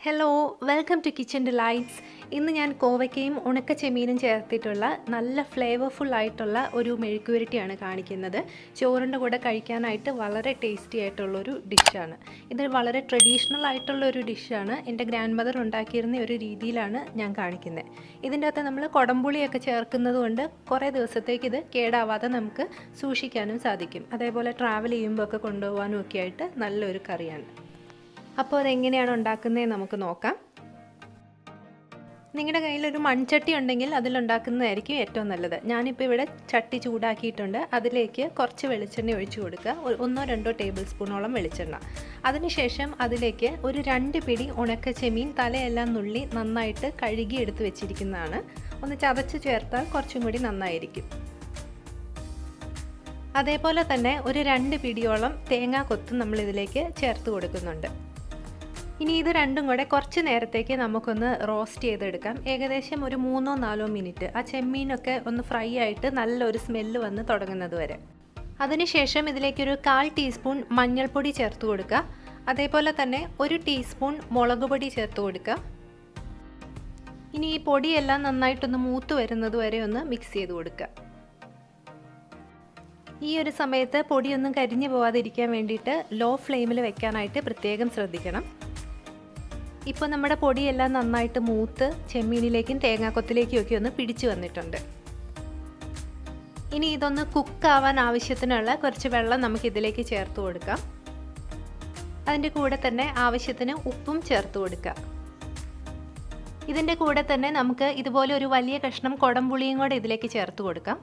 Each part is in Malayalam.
Hello, welcome to kitchen delights. ഇന്ന് ഞാൻ കോവയ്ക്കയും ഉണക്ക ചെമ്മീനും ചേർത്തിട്ടുള്ള നല്ല ഫ്ലേവർഫുൾ ആയിട്ടുള്ള ഒരു മെഴുക്കുവരട്ടിയാണ് കാണിക്കുന്നത്. ചോറിൻ്റെ കൂടെ കഴിക്കാനായിട്ട് വളരെ ടേസ്റ്റി ആയിട്ടുള്ളൊരു ഡിഷാണ്. ഇത് വളരെ ട്രഡീഷണൽ ആയിട്ടുള്ളൊരു ഡിഷാണ്. എൻ്റെ ഗ്രാൻഡ് മദർ ഉണ്ടാക്കിയിരുന്ന ഒരു രീതിയിലാണ് ഞാൻ കാണിക്കുന്നത്. ഇതിൻ്റെ അകത്ത് നമ്മൾ കുടംപുളിയൊക്കെ ചേർക്കുന്നത് കൊണ്ട് കുറേ ദിവസത്തേക്ക് ഇത് കേടാവാതെ നമുക്ക് സൂക്ഷിക്കാനും സാധിക്കും. അതേപോലെ ട്രാവൽ ചെയ്യുമ്പോൾ ഒക്കെ കൊണ്ടുപോകാനും ഒക്കെ ആയിട്ട് നല്ലൊരു കറിയാണ്. അപ്പോൾ അതെങ്ങനെയാണ് ഉണ്ടാക്കുന്നതെന്ന് നമുക്ക് നോക്കാം. നിങ്ങളുടെ കയ്യിലൊരു മൺചട്ടി ഉണ്ടെങ്കിൽ അതിലുണ്ടാക്കുന്നതായിരിക്കും ഏറ്റവും നല്ലത്. ഞാനിപ്പോൾ ഇവിടെ ചട്ടി ചൂടാക്കിയിട്ടുണ്ട്. അതിലേക്ക് കുറച്ച് വെളിച്ചെണ്ണ ഒഴിച്ചു കൊടുക്കുക, 1-2 ടേബിൾ സ്പൂണോളം വെളിച്ചെണ്ണ. അതിനുശേഷം അതിലേക്ക് ഒരു 2 പിടി ഉണക്ക ചെമ്മീൻ തലയെല്ലാം നുള്ളി നന്നായിട്ട് കഴുകി എടുത്ത് വെച്ചിരിക്കുന്നതാണ്. ഒന്ന് ചതച്ച് ചേർത്താൽ കുറച്ചും കൂടി നന്നായിരിക്കും. അതേപോലെ തന്നെ ഒരു 2 പിടിയോളം തേങ്ങാ കൊത്ത് നമ്മളിതിലേക്ക് ചേർത്ത് കൊടുക്കുന്നുണ്ട്. ഇനി ഇത് രണ്ടും കൂടെ കുറച്ച് നേരത്തേക്ക് നമുക്കൊന്ന് റോസ്റ്റ് ചെയ്തെടുക്കാം. ഏകദേശം ഒരു 3-4 മിനിറ്റ് ആ ചെമ്മീനൊക്കെ ഒന്ന് ഫ്രൈ ആയിട്ട് നല്ലൊരു സ്മെല്ല് വന്ന് തുടങ്ങുന്നത് വരെ. അതിനുശേഷം ഇതിലേക്കൊരു 1/4 ടീസ്പൂൺ മഞ്ഞൾപ്പൊടി ചേർത്ത് കൊടുക്കുക. അതേപോലെ തന്നെ 1 ടീസ്പൂൺ മുളക് പൊടി ചേർത്ത് കൊടുക്കുക. ഇനി ഈ പൊടിയെല്ലാം നന്നായിട്ടൊന്ന് മൂത്ത് വരുന്നത് വരെ ഒന്ന് മിക്സ് ചെയ്ത് കൊടുക്കുക. ഈ ഒരു സമയത്ത് പൊടിയൊന്നും കരിഞ്ഞു പോവാതിരിക്കാൻ വേണ്ടിയിട്ട് ലോ ഫ്ലെയിമിൽ വെക്കാനായിട്ട് പ്രത്യേകം ശ്രദ്ധിക്കണം. ഇപ്പോൾ നമ്മുടെ പൊടിയെല്ലാം നന്നായിട്ട് മൂത്ത് ചെമ്മീനിലേക്കും തേങ്ങാക്കൊത്തിലേക്കും ഒക്കെ ഒന്ന് പിടിച്ചു വന്നിട്ടുണ്ട്. ഇനി ഇതൊന്ന് കുക്കാവാൻ ആവശ്യത്തിനുള്ള കുറച്ച് വെള്ളം നമുക്കിതിലേക്ക് ചേർത്ത് കൊടുക്കാം. അതിൻ്റെ കൂടെ തന്നെ ആവശ്യത്തിന് ഉപ്പും ചേർത്ത് കൊടുക്കുക. ഇതിൻ്റെ കൂടെ തന്നെ നമുക്ക് ഇതുപോലെ ഒരു വലിയ കഷ്ണം കുടംപുളിയും കൂടെ ഇതിലേക്ക് ചേർത്ത് കൊടുക്കാം.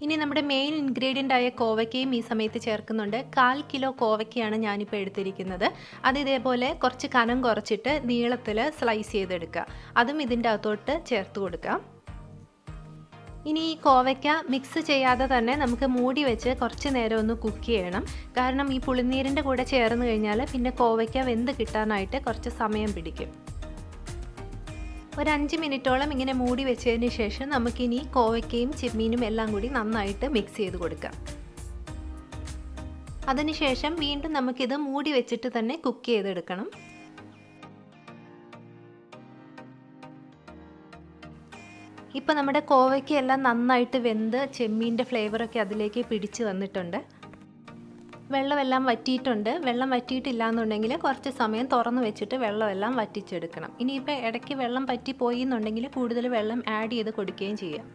ഇനി നമ്മുടെ മെയിൻ ഇൻഗ്രീഡിയൻ്റ് ആയ കോവയ്ക്കയും ഈ സമയത്ത് ചേർക്കുന്നുണ്ട്. 1/4 കിലോ കോവയ്ക്കയാണ് ഞാനിപ്പോൾ എടുത്തിരിക്കുന്നത്. അത് ഇതേപോലെ കുറച്ച് കനം കുറച്ചിട്ട് നീളത്തിൽ സ്ലൈസ് ചെയ്തെടുക്കുക. അതും ഇതിൻ്റെ അകത്തോട്ട് ചേർത്ത് കൊടുക്കാം. ഇനി ഈ കോവയ്ക്ക മിക്സ് ചെയ്യാതെ തന്നെ നമുക്ക് മൂടി വെച്ച് കുറച്ച് നേരം ഒന്ന് കുക്ക് ചെയ്യണം. കാരണം ഈ പുളിനീരിൻ്റെ കൂടെ ചേർന്ന് കഴിഞ്ഞാൽ പിന്നെ കോവയ്ക്ക വെന്ത് കിട്ടാനായിട്ട് കുറച്ച് സമയം പിടിക്കും. ഒരു 5 മിനിറ്റോളം ഇങ്ങനെ മൂടി വെച്ചതിന് ശേഷം നമുക്കിനി കോവയ്ക്കയും ചെമ്മീനും എല്ലാം കൂടി നന്നായിട്ട് മിക്സ് ചെയ്ത് കൊടുക്കാം. അതിനുശേഷം വീണ്ടും നമുക്കിത് മൂടി വെച്ചിട്ട് തന്നെ കുക്ക് ചെയ്തെടുക്കണം. ഇപ്പോൾ നമ്മുടെ കോവയ്ക്കയെല്ലാം നന്നായിട്ട് വെന്ത് ചെമ്മീൻ്റെ ഫ്ലേവറൊക്കെ അതിലേക്ക് പിടിച്ച് വന്നിട്ടുണ്ട്. വെള്ളമെല്ലാം വറ്റിയിട്ടുണ്ട്. വെള്ളം വറ്റിയിട്ടില്ല എന്നുണ്ടെങ്കിൽ കുറച്ച് സമയം തുറന്ന് വെച്ചിട്ട് വെള്ളമെല്ലാം വറ്റിച്ചെടുക്കണം. ഇനിയിപ്പോൾ ഇടയ്ക്ക് വെള്ളം പറ്റിപ്പോയി എന്നുണ്ടെങ്കിൽ കൂടുതൽ വെള്ളം ആഡ് ചെയ്ത് കൊടുക്കുകയും ചെയ്യാം.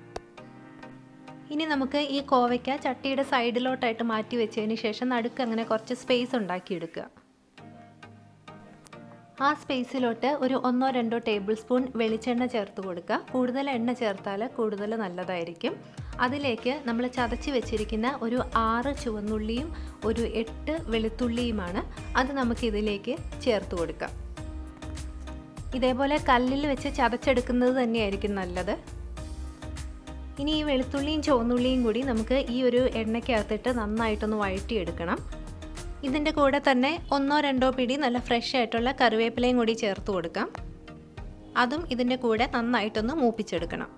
ഇനി നമുക്ക് ഈ കോവയ്ക്ക ചട്ടിയുടെ സൈഡിലോട്ടായിട്ട് മാറ്റി വെച്ചതിന് ശേഷം നടുക്ക് അങ്ങനെ കുറച്ച് സ്പേസ് ഉണ്ടാക്കിയെടുക്കുക. ആ സ്പേസിലോട്ട് ഒരു 1-2 ടേബിൾ സ്പൂൺ വെളിച്ചെണ്ണ ചേർത്ത് കൊടുക്കുക. കൂടുതൽ എണ്ണ ചേർത്താൽ കൂടുതൽ നല്ലതായിരിക്കും. അതിലേക്ക് നമ്മൾ ചതച്ച് വെച്ചിരിക്കുന്ന ഒരു 6 ചുവന്നുള്ളിയും ഒരു 8 വെളുത്തുള്ളിയുമാണ്. അത് നമുക്കിതിലേക്ക് ചേർത്ത് കൊടുക്കാം. ഇതേപോലെ കല്ലിൽ വെച്ച് ചതച്ചെടുക്കുന്നത് തന്നെയായിരിക്കും നല്ലത്. ഇനി ഈ വെളുത്തുള്ളിയും ചുവന്നുള്ളിയും കൂടി നമുക്ക് ഈ ഒരു എണ്ണയ്ക്കകത്തിട്ട് നന്നായിട്ടൊന്ന് വഴറ്റിയെടുക്കണം. ഇതിൻ്റെ കൂടെ തന്നെ 1-2 പിടി നല്ല ഫ്രഷ് ആയിട്ടുള്ള കറിവേപ്പിലയും കൂടി ചേർത്ത് കൊടുക്കാം. അതും ഇതിൻ്റെ കൂടെ നന്നായിട്ടൊന്ന് മൂപ്പിച്ചെടുക്കണം.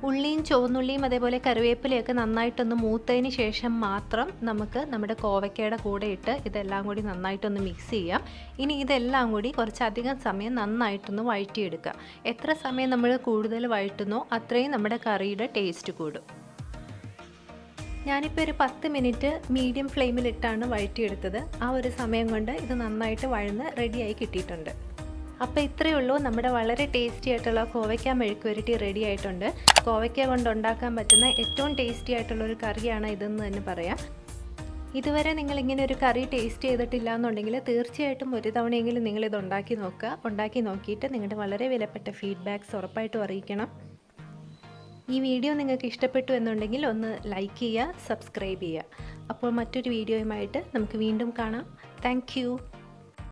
ഉള്ളിയും ചുവന്നുള്ളിയും അതേപോലെ കറിവേപ്പിലയൊക്കെ നന്നായിട്ടൊന്ന് മൂത്തതിന് ശേഷം മാത്രം നമുക്ക് നമ്മുടെ കോവയ്ക്കയുടെ കൂടെ ഇട്ട് ഇതെല്ലാം കൂടി നന്നായിട്ടൊന്ന് മിക്സ് ചെയ്യാം. ഇനി ഇതെല്ലാം കൂടി കുറച്ചധികം സമയം നന്നായിട്ടൊന്ന് വഴറ്റിയെടുക്കുക. എത്ര സമയം നമ്മൾ കൂടുതൽ വഴറ്റുന്നോ അത്രയും നമ്മുടെ കറിയുടെ ടേസ്റ്റ് കൂടും. ഞാനിപ്പോൾ ഒരു 10 മിനിറ്റ് മീഡിയം ഫ്ലെയിമിലിട്ടാണ് വഴറ്റിയെടുത്തത്. ആ ഒരു സമയം കൊണ്ട് ഇത് നന്നായിട്ട് വഴന്ന് റെഡിയായി കിട്ടിയിട്ടുണ്ട്. അപ്പോൾ ഇത്രയേ ഉള്ളൂ, നമ്മുടെ വളരെ ടേസ്റ്റി ആയിട്ടുള്ള കോവയ്ക്ക മെഴുക്കുവരട്ടി റെഡി ആയിട്ടുണ്ട്. കോവയ്ക്ക കൊണ്ട് ഉണ്ടാക്കാൻ പറ്റുന്ന ഏറ്റവും ടേസ്റ്റി ആയിട്ടുള്ളൊരു കറിയാണ് ഇതെന്ന് തന്നെ പറയാം. ഇതുവരെ നിങ്ങളിങ്ങനെ ഒരു കറി ടേസ്റ്റ് ചെയ്തിട്ടില്ല എന്നുണ്ടെങ്കിൽ തീർച്ചയായിട്ടും ഒരു തവണയെങ്കിലും നിങ്ങളിത് ഉണ്ടാക്കി നോക്കുക. ഉണ്ടാക്കി നോക്കിയിട്ട് നിങ്ങളുടെ വളരെ വിലപ്പെട്ട ഫീഡ്ബാക്ക്സ് ഉറപ്പായിട്ടും അറിയിക്കണം. ഈ വീഡിയോ നിങ്ങൾക്ക് ഇഷ്ടപ്പെട്ടു എന്നുണ്ടെങ്കിൽ ഒന്ന് ലൈക്ക് ചെയ്യുക, സബ്സ്ക്രൈബ് ചെയ്യുക. അപ്പോൾ മറ്റൊരു വീഡിയോയുമായിട്ട് നമുക്ക് വീണ്ടും കാണാം. Thank you.